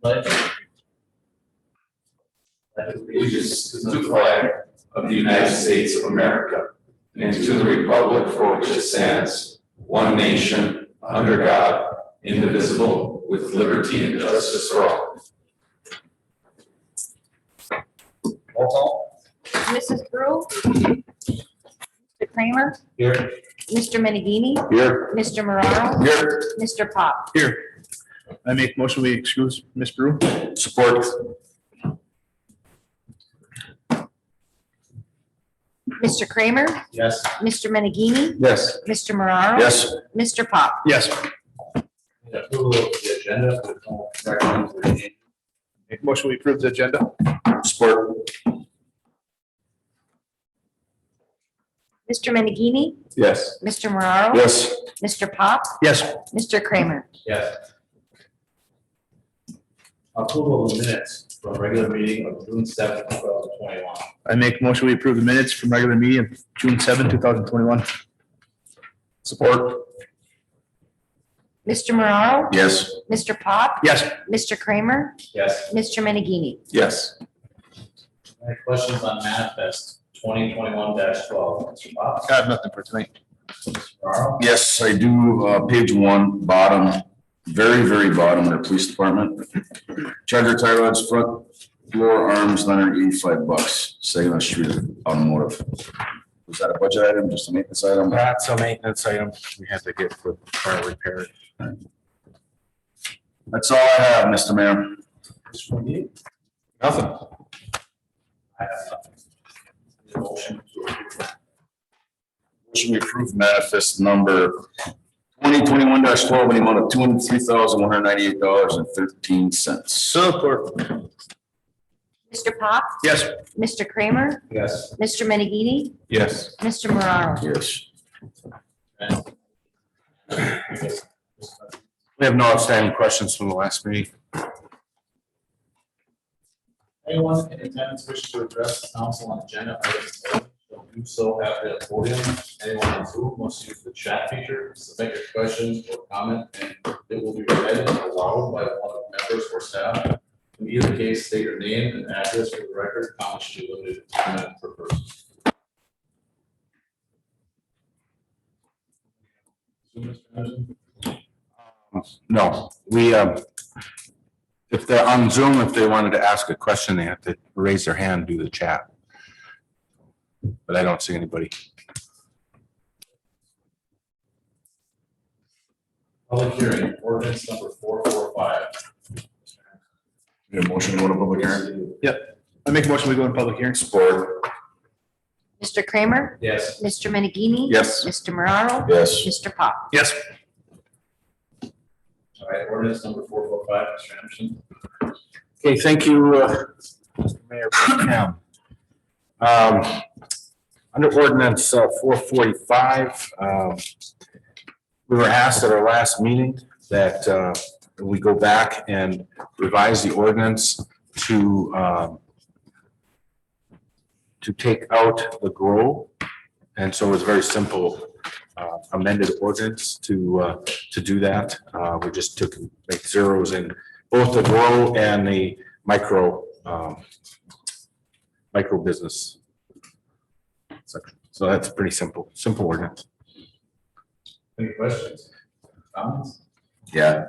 pledge allegiance to the flag of the United States of America and to the republic for which it stands, one nation, under God, indivisible, with liberty and justice for all. Roll call. Mrs. Brew? Mr. Kramer? Here. Mr. Menegini? Here. Mr. Morano? Here. Mr. Pop? Here. I make motion we excuse Ms. Brew. Support. Mr. Kramer? Yes. Mr. Menegini? Yes. Mr. Morano? Yes. Mr. Pop? Yes. Approval of the agenda with no corrections. Make motion we approve the agenda. Support. Mr. Menegini? Yes. Mr. Morano? Yes. Mr. Pop? Yes. Mr. Kramer? Yes. Approval of the minutes from regular meeting of June 7th, 2021. I make motion we approve the minutes from regular meeting of June 7, 2021. Support. Mr. Morano? Yes. Mr. Pop? Yes. Mr. Kramer? Yes. Mr. Menegini? Yes. Any questions on manifest 2021-12? Mr. Pop? I have nothing for tonight. Mr. Morrow? Yes, I do. Page 1, bottom, very bottom, their police department. Charger tire rods, front floor arms, $985. Saginaw Street Automotive. Was that a budget item, just a maintenance item? That's a maintenance item we had to get for car repair. That's all I have, Mr. Mayor. Mr. McGee? Nothing. I have nothing. Need a motion to approve. Motion to approve manifest number 2021-12 in the amount of $203,198.13. Support. Mr. Pop? Yes. Mr. Kramer? Yes. Mr. Menegini? Yes. Mr. Morano? Yes. We have no outstanding questions from the last meeting. Anyone in attendance wish to address the council on agenda items shall do so at the podium. Anyone on Zoom must use the chat feature, submit your questions or comment, and it will be read and allowed by one of the members or staff. In either case, state your name and address for the record. Comments should be limited to 2 minutes per person. Zoom, Mr. Anderson? No, we, if they're on Zoom, if they wanted to ask a question, they have to raise their hand, do the chat. But I don't see anybody. Public hearing, ordinance number 445. Need a motion to go to public hearing? I make motion we go in public hearing. Support. Mr. Kramer? Yes. Mr. Menegini? Yes. Mr. Morano? Yes. Mr. Pop? Yes. All right, ordinance number 445, Mr. Anderson. Okay, thank you, Mr. Mayor Pro Tem. Under ordinance 445, we were asked at our last meeting that we go back and revise the ordinance to take out the grow. And so it's very simple amended ordinance to do that. We just make zeros in both the grow and the micro business section. So that's pretty simple ordinance. Any questions? Comments? Yeah.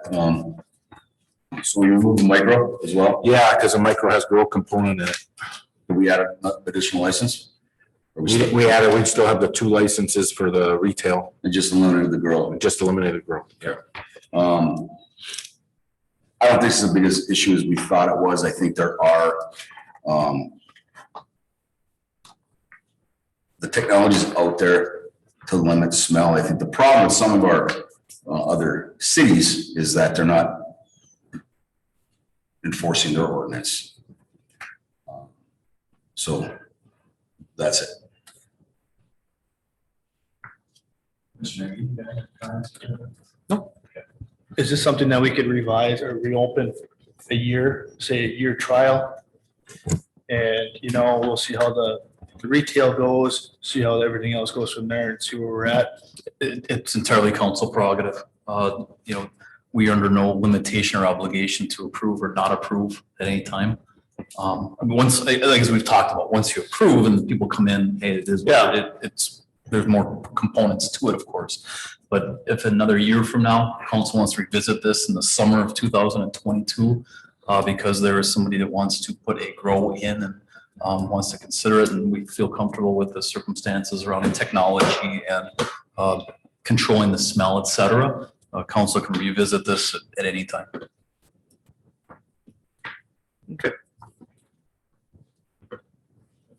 So we remove the micro as well? Yeah, because the micro has grow component in it. Do we add an additional license? Or We added, we still have the 2 licenses for the retail, and just eliminated the girl? just eliminated grow. Yeah. I don't think this is the biggest issue as we thought it was. I think there are, the technologies out there to limit smell. I think the problem with some of our other cities is that they're not enforcing their ordinance. So that's it. Mr. McGee, you got any comments? Is this something that we could revise or reopen a year, say a year trial? And, we'll see how the retail goes, see how everything else goes from there and see where we're at. It's entirely council prerogative. we are under no limitation or obligation to approve or not approve at any time. I mean, once, I think as we've talked about, once you approve and people come in, hey, it is, there's more components to it, of course. But if another year from now, council wants to revisit this in the summer of 2022, because there is somebody that wants to put a grow in and wants to consider it, and we feel comfortable with the circumstances around the technology and controlling the smell, et cetera, council can revisit this at any time. If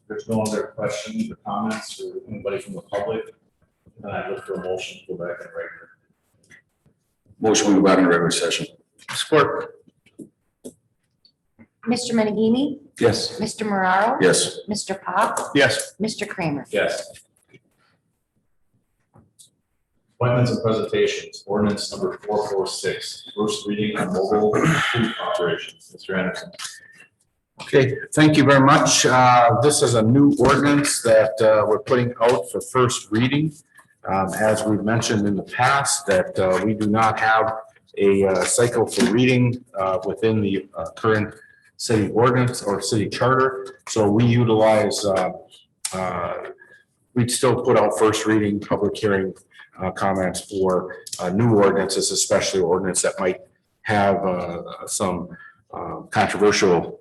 there's no other questions or comments or anybody from the public, then I look for a motion to go back in regular. Motion we go back in regular session. Support. Mr. Menegini, Yes. Mr. Moraro. Yes. Mr. Pop, Yes. Mr. Kramer. Yes. Appointments and presentations, ordinance number 446, first reading on mobile food operations. Mr. Anderson. Okay, thank you very much. This is a new ordinance that we're putting out for first reading. As we've mentioned in the past, that we do not have a cycle for reading within the current city ordinance or city charter. So we utilize, we'd still put out first reading, public hearing comments for new ordinances, especially ordinance that might have some controversial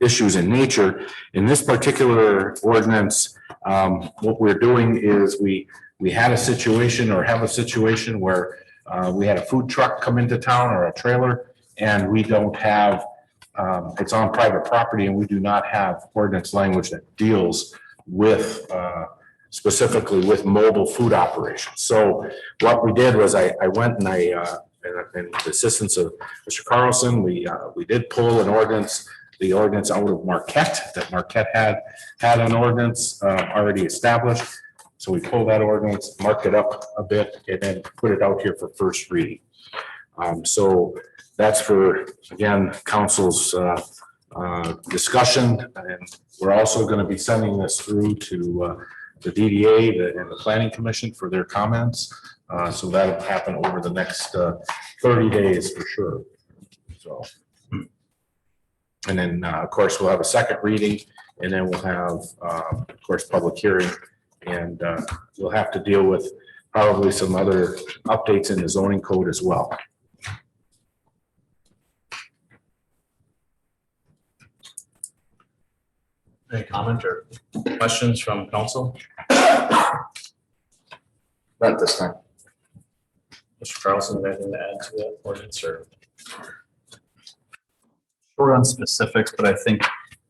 issues in nature. In this particular ordinance, what we're doing is we had a situation or have a situation where we had a food truck come into town or a trailer, and we don't have, it's on private property, and we do not have ordinance language that deals with specifically with mobile food operations. So what we did was I went and in the assistance of Mr. Carlson, we did pull an ordinance, the ordinance out of Marquette, that Marquette had an ordinance already established. So we pulled that ordinance, marked it up a bit, and then put it out here for first reading. So that's for, again, council's discussion, and we're also going to be sending this through to the DDA and the Planning Commission for their comments. So that'll happen over the next 30 days for sure. So, and then of course we'll have a second reading, and then we'll have of course public hearing, and we'll have to deal with probably some other updates in the zoning code as well. Any comment or questions from council? Not this time. Mr. Carlson, anything to add to that ordinance or? Short on specifics, but I think,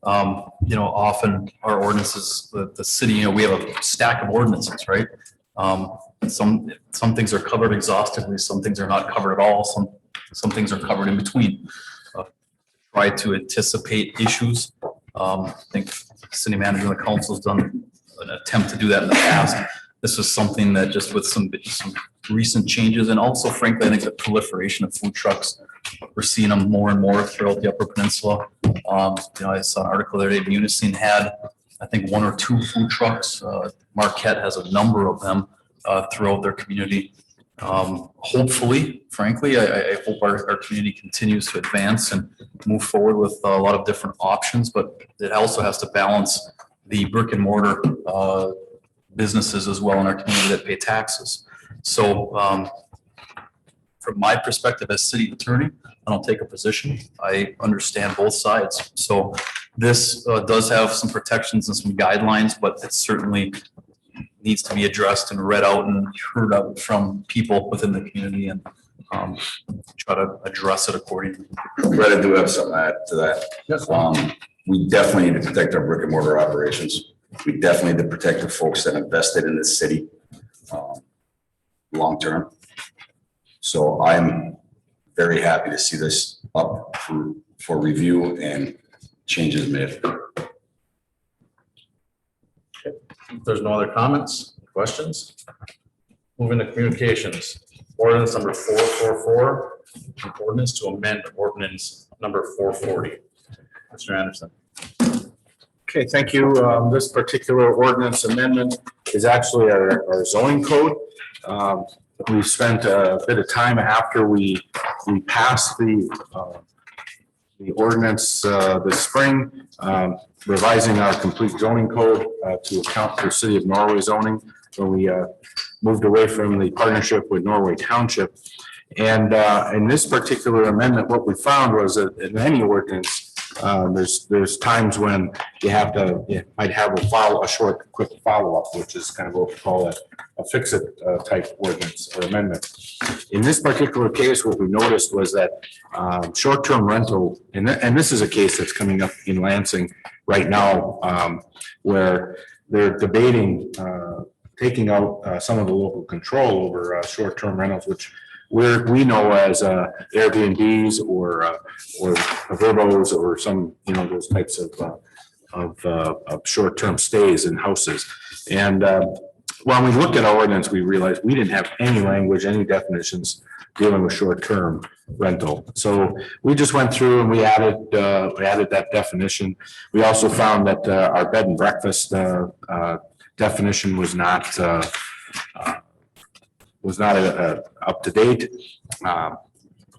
often our ordinances, the city, we have a stack of ordinances, right? Some things are covered exhaustively, some things are not covered at all, some things are covered in between. Try to anticipate issues. I think the city manager and the council has done an attempt to do that in the past. This is something that just with some recent changes, and also frankly, I think the proliferation of food trucks, we're seeing them more and more throughout the Upper Peninsula. I saw an article the other day, Munising had, I think, 1 or 2 food trucks. Marquette has a number of them throughout their community. Hopefully, frankly, I hope our community continues to advance and move forward with a lot of different options, but it also has to balance the brick and mortar businesses as well in our community that pay taxes. So from my perspective as city attorney, I don't take a position. I understand both sides. So this does have some protections and some guidelines, but it certainly needs to be addressed and read out and heard out from people within the community, and try to address it accordingly. Brett, I do have something to add to that. Yes. We definitely need to protect our brick and mortar operations. We definitely need to protect the folks that invested in this city long term. So I'm very happy to see this up for review and changes made. If there's no other comments, questions? Moving to communications. Ordinance number 444, an ordinance to amend ordinance number 440. Mr. Anderson. Okay, thank you. This particular ordinance amendment is actually our zoning code. we spent a bit of time after we passed the ordinance this spring, revising our complete zoning code to account for City of Norway zoning, when we moved away from the partnership with Norway Township. And in this particular amendment, what we found was that in any ordinance, there's times when you might have a short, quick follow-up, which is kind of what we call a fix-it type ordinance or amendment. In this particular case, what we noticed was that short-term rental, and this is a case that's coming up in Lansing right now, where they're debating taking out some of the local control over short-term rentals, which we know as Airbnbs or Verbos or some, those types of short-term stays in houses. And when we looked at our ordinance, we realized we didn't have any language, any definitions dealing with short-term rental. So we just went through and we added that definition. We also found that our bed and breakfast definition was not up to date.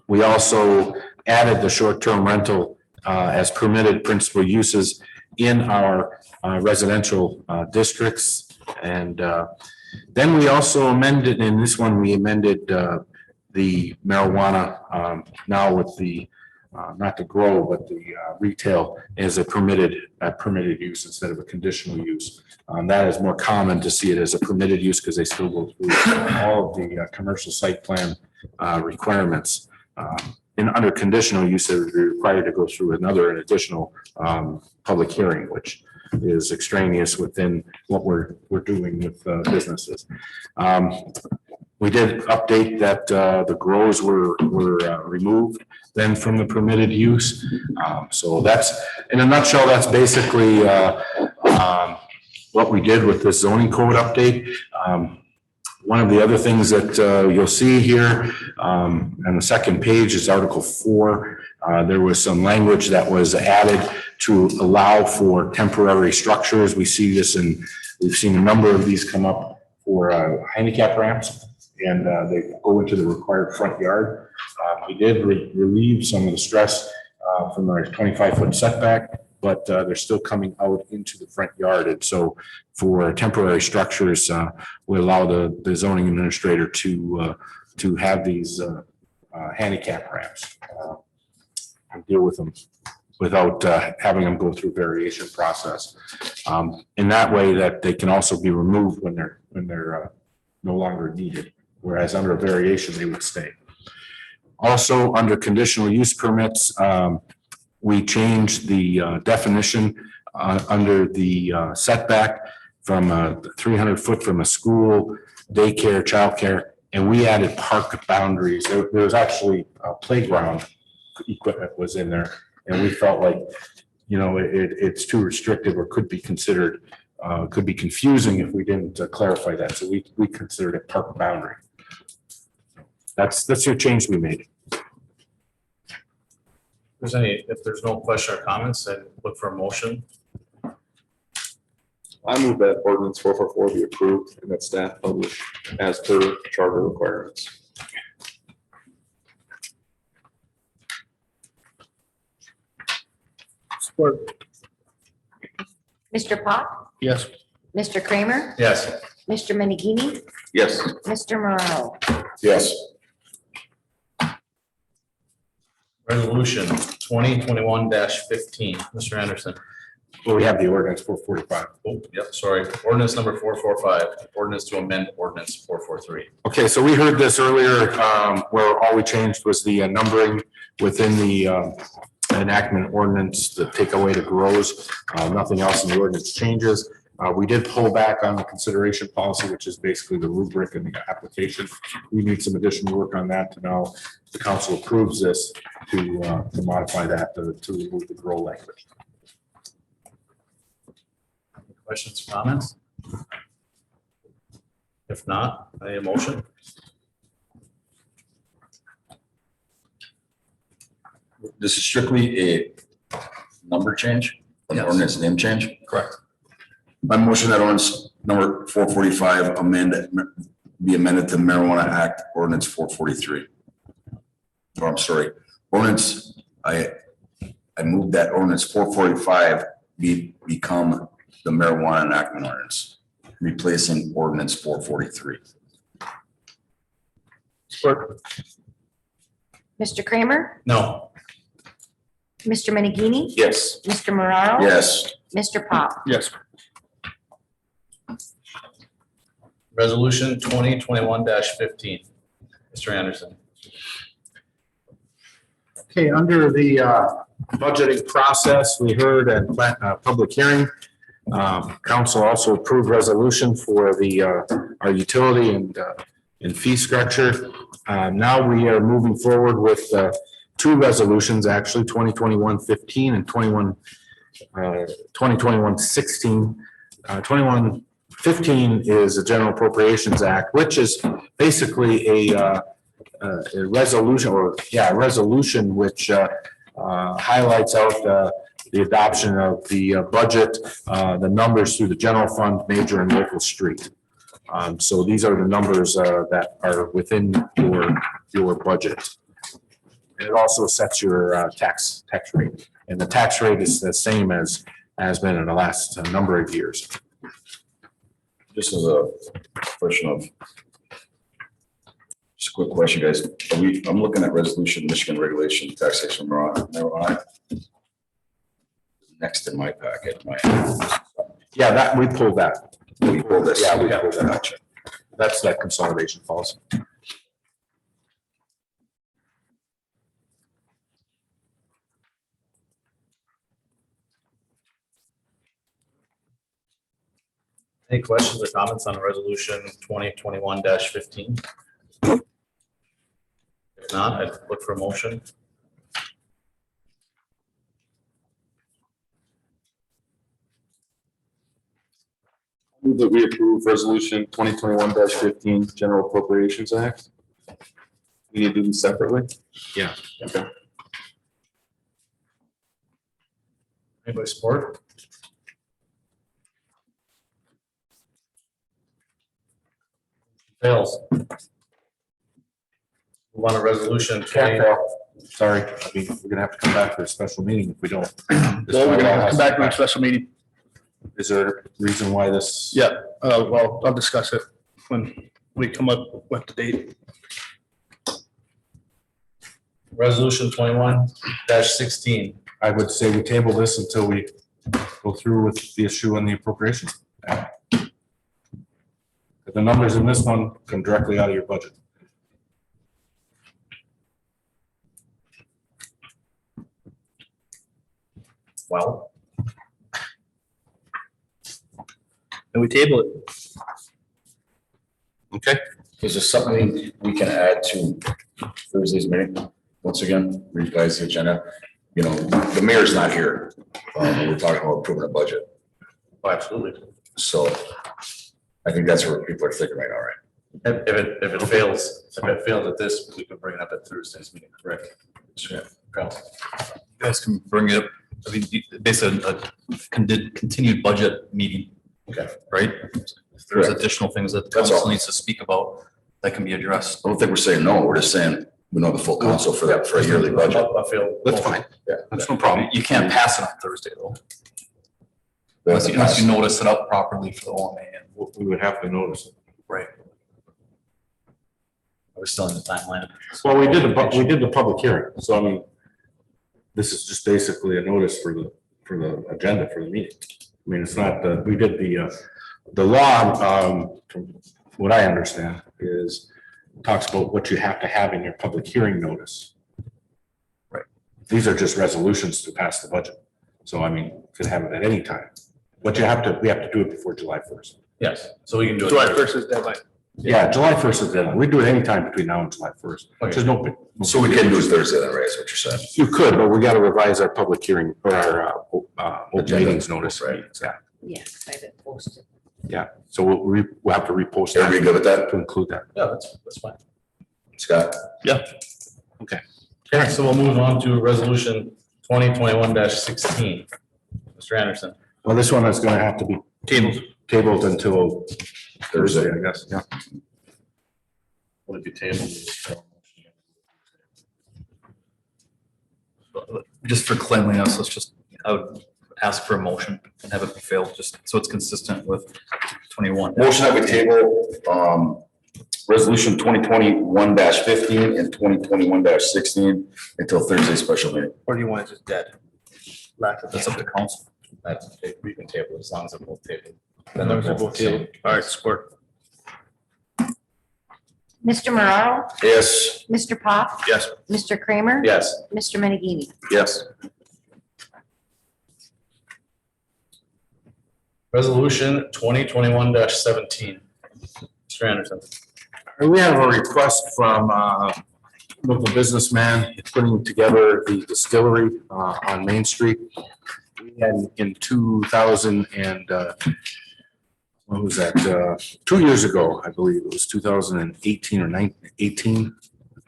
We also added the short-term rental as permitted principal uses in our residential districts. And then we also amended, in this one, we amended the marijuana now with the, not to grow, but the retail as a permitted use instead of a conditional use. That is more common to see it as a permitted use because they still go through all of the commercial site plan requirements. Under conditional use, they're required to go through an additional public hearing, which is extraneous within what we're doing with businesses. We did update that the grows were removed then from the permitted use. So that's, in a nutshell, that's basically what we did with this zoning code update. One of the other things that you'll see here on the second page is Article 4. There was some language that was added to allow for temporary structures. We see this and we've seen a number of these come up for handicap ramps, and they go into the required front yard. We did relieve some of the stress from our 25-foot setback, but they're still coming out into the front yard. And so for temporary structures, we allow the zoning administrator to have these handicap ramps and deal with them without having them go through variation process. In that way that they can also be removed when they're no longer needed, whereas under a variation, they would stay. Also, under conditional use permits, we changed the definition under the setback from 300 foot from a school, daycare, childcare, and we added park boundaries. There was actually a playground equipment was in there, and we felt like, it's too restrictive or could be considered, could be confusing if we didn't clarify that. So we considered it park boundary. That's your change we made. If there's no question or comments, I'd look for a motion. I move that ordinance 444 be approved and that staff publish as per charter requirements. Support. Mr. Pop, Yes. Mr. Kramer, Yes. Mr. Minigini, Yes. Mr. Morrow. Yes. Resolution 2021-15, Mr. Anderson. Well, we have the ordinance 445. Oh, yep, sorry. Ordinance number 445, ordinance to amend ordinance 443. Okay, so we heard this earlier, where all we changed was the numbering within the enactment ordinance to take away the grows. Nothing else in the ordinance changes. We did pull back on the consideration policy, which is basically the rubric and the application. We need some additional work on that to know if the council approves this to modify that to remove the grow language. Questions, comments? If not, I need a motion. This is strictly a number change, an Yes. ordinance name change. Correct. My motion that ordinance number 445 amend be amended to Marijuana Act Ordinance 443. Oh, I'm sorry, ordinance, I moved that ordinance 445 become the marijuana enactment ordinance, replacing ordinance 443. Support. Mr. Kramer? No. Mr. Menegini? Yes. Mr. Moraro? Yes. Mr. Pop? Yes. Resolution 2021-15. Mr. Anderson. Okay, under the budgeting process, we heard at public hearing. Council also approved resolution for the our utility and fee structure. Now we are moving forward with two resolutions, actually 2021-15 and 2021-16. 21-15 is a General Appropriations Act, which is basically a resolution which highlights out the adoption of the budget, the numbers through the general fund, major and local street. So these are the numbers that are within your budget. And it also sets your tax rate, and the tax rate is the same as has been in the last number of years. This is a question of, just a quick question, guys. I'm looking at resolution, Michigan regulation, taxation, marijuana. Next in my packet, Yeah, that we pulled that. we pulled this. Yeah, we pulled that. Gotcha. That's that consolidation policy. Any questions or comments on resolution 2021-15? If not, I'd look for a motion. Move that we approve resolution 2021-15, General Appropriations Act. We need to do these separately? Yeah. Okay. Anybody support? Fails. Move on to resolution 20. Sorry, I mean, we're gonna have to come back for a special meeting if we don't. Well, we're gonna have to come back to a special meeting. Is there a reason why this? Yeah, well, I'll discuss it when we come up with the date. Resolution 21-16. I would say we table this until we go through with the issue on the appropriations. The numbers in this one come directly out of your budget. Well, And we table it. Okay. Is there something we can add to Thursday's meeting? Once again, revise the agenda. You know, the mayor's not here. We're talking about approving a budget. oh, absolutely. So I think that's what people are thinking right now, right? If it fails at this, we can bring it up at Thursday's meeting, correct? Sure. You guys can bring it up, I mean, basically a continued budget meeting. Okay. Right? If there's Correct. additional things that the That's all. council needs to speak about, that can be addressed. I don't think we're saying no. We're just saying we know the full council for that, for a yearly budget. I feel. That's fine. Yeah. That's no problem. You can't pass it on Thursday though, unless you notice it up properly for the OMA. And We would have to notice it. right. Are we still in the timeline? Well, we did the public hearing, so I mean, this is just basically a notice for the agenda for the meeting. I mean, it's not, we did the law, from what I understand, is talks about what you have to have in your public hearing notice. Right. These are just resolutions to pass the budget. So I mean, you could have it at any time. But we have to do it before July 1st. Yes, so we can do it. July 1st is deadline. Yeah, July 1st is deadline. We do it anytime between now and July 1st. Which is no. So we can do it Thursday then, right? Is what you're saying? You could, but we got to revise our public hearing or our open Agenda. meetings notice. Right. Yeah. Yes, I did post it. Yeah. So we'll have to repost that. Everybody good with that? To include that. Yeah, that's fine. Scott? Okay. All right, so we'll move on to resolution 2021-16. Mr. Anderson. Well, this one is going to have to be tabled until Thursday, Thursday. I guess. Yeah. Would it be tabled? Just for cleanliness, I would ask for a motion and have it be failed, just so it's consistent with 21. Motion that we table, resolution 2021-15 and 2021-16 until Thursday special meeting. Or do you want it just dead? Lack of. That's up to council. That's, we can table it as long as they're both tabled. Then those are both tabled. All right, support. Mr. Moraro? Yes. Mr. Pop? Yes. Mr. Kramer? Yes. Mr. Menegini? Yes. Resolution 2021-17. Mr. Anderson. We have a request from local businessman putting together the distillery on Main Street. We had in 2000 and what was that? 2 years ago, I believe it was 2018 or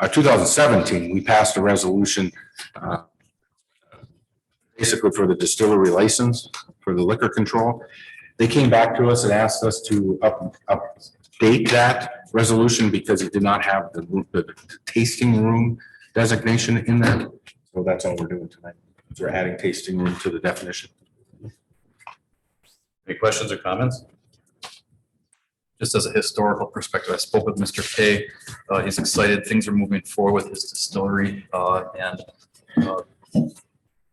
2017, we passed a resolution basically for the distillery license for the liquor control. They came back to us and asked us to update that resolution because it did not have the tasting room designation in that. So that's all we're doing tonight. We're adding tasting room to the definition. Any questions or comments? Just as a historical perspective, I spoke with Mr. Kay. He's excited. Things are moving forward with his distillery.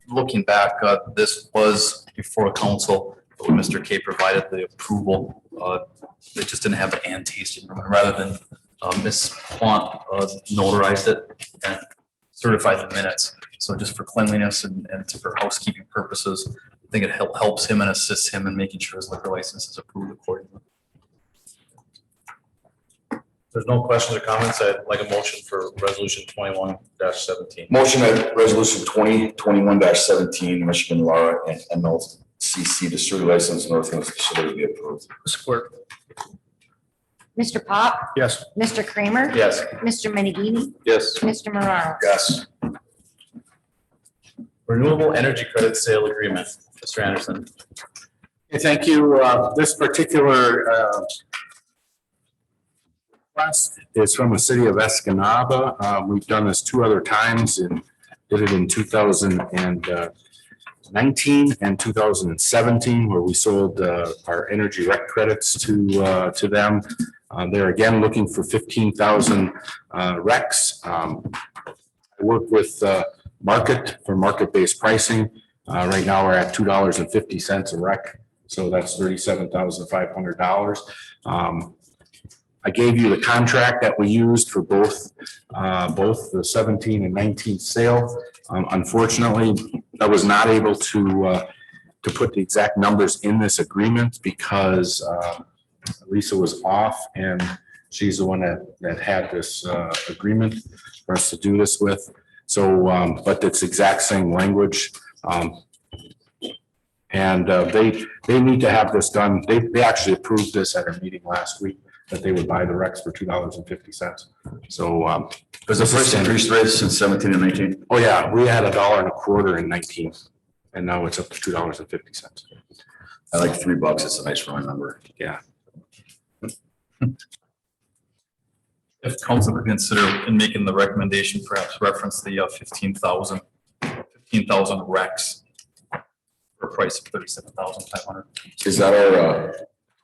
Looking back, this was before council, but when Mr. Kay provided the approval, they just didn't have the and tasting room. And rather than Ms. Plant notarized it and certified the minutes. So just for cleanliness and for housekeeping purposes, I think it helps him and assists him in making sure his liquor license is approved accordingly. There's no questions or comments. I'd like a motion for resolution 21-17. Motion that resolution 2021-17, Michigan Law and MLCC distillery license Northwest Distillery be approved. Support. Mr. Pop? Yes. Mr. Kramer? Yes. Mr. Menegini? Yes. Mr. Moraro? Yes. Renewable energy credit sale agreement. Mr. Anderson. Okay, thank you. This particular request is from the city of Escanaba. We've done this 2 other times and did it in 2019 and 2017, where we sold our energy rec credits to them. They're again looking for 15,000 recs. I work with market for market-based pricing. Right now, we're at $2.50 a rec, so that's $37,500. I gave you the contract that we used for both the 17 and 19 sale. Unfortunately, I was not able to put the exact numbers in this agreement because Lisa was off, and she's the one that had this agreement for us to do this with. So, but it's exact same language. They need to have this done. They actually approved this at our meeting last week, that they would buy the Rex for $2.50. So, Has the price increased rates since 17 and 19? oh yeah, we had $1.25 in 19, and now it's up to $2.50. I like $3. It's a nice round number. Yeah. If council would consider in making the recommendation, perhaps reference the 15,000 recs for a price of 37,500. Is that our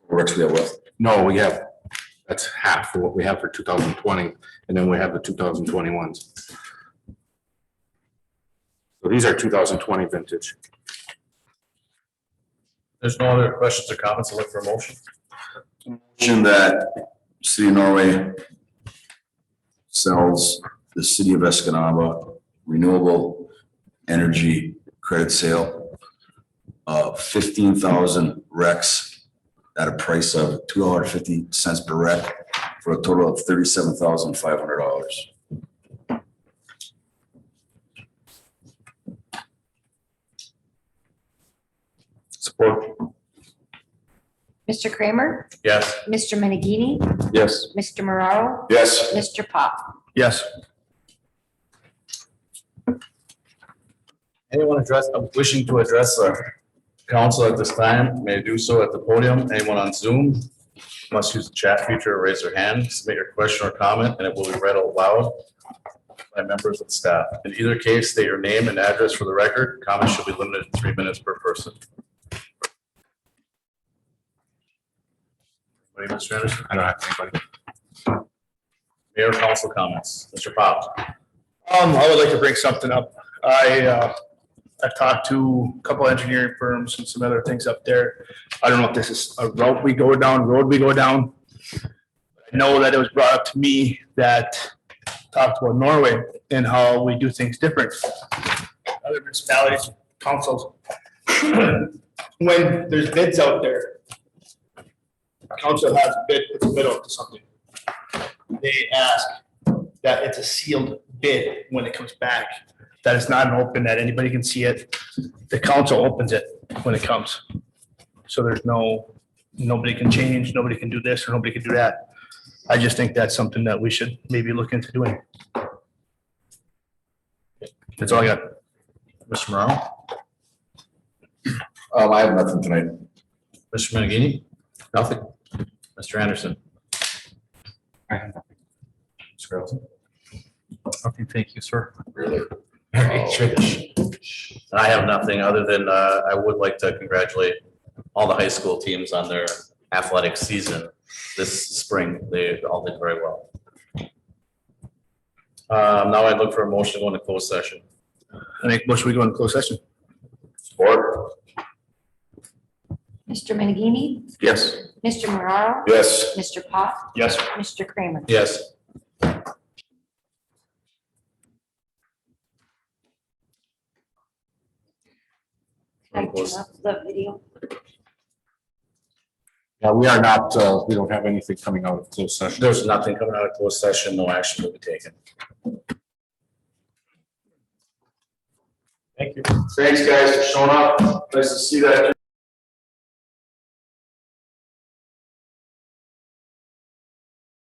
Rex we have left? No, that's half of what we have for 2020, and then we have the 2021s. So these are 2020 vintage. There's no other questions or comments. I'll look for a motion. Motion that City of Norway sells the City of Escanaba renewable energy credit sale of 15,000 recs at a price of $2.50 per rec for a total of $37,500. Support. Mr. Kramer? Yes. Mr. Menegini? Yes. Mr. Moraro? Yes. Mr. Pop? Yes. Anyone wishing to address the council at this time may do so at the podium. Anyone on Zoom must use the chat feature or raise their hand, submit your question or comment, and it will be read out loud by members of staff. In either case, state your name and address for the record. Comments should be limited to 3 minutes per person. Anybody, Mr. Anderson? I don't have anybody. Mayor, council comments. Mr. Pop. I would like to bring something up. I've talked to a couple engineering firms and some other things up there. I don't know if this is a road we go down. I know that it was brought up to me that talked about Norway and how we do things different. Other municipalities, councils. When there's bids out there, council has a bid, puts a bid out to something. They ask that it's a sealed bid when it comes back. That it's not an open, that anybody can see it. The council opens it when it comes. So there's nobody can change, nobody can do this, or nobody can do that. I just think that's something that we should maybe look into doing. That's all I got. Mr. Morrow. I have nothing tonight. Mr. Menegini. Nothing. Mr. Anderson. I have nothing. Mr. Carlson. Okay, thank you, sir. Really? I have nothing other than I would like to congratulate all the high school teams on their athletic season this spring. They all did very well. Now I look for a motion to go into closed session. I make motion we go into closed session. Support. Mr. Menegini, Yes. Mr. Moraro, Yes. Mr. Pop, Yes. Mr. Kramer. Yes. Can I turn off the video? Yeah, we are not, we don't have anything coming out of closed session. There's nothing coming out of closed session. No action will be taken. Thanks, guys, for showing up. Nice to see that.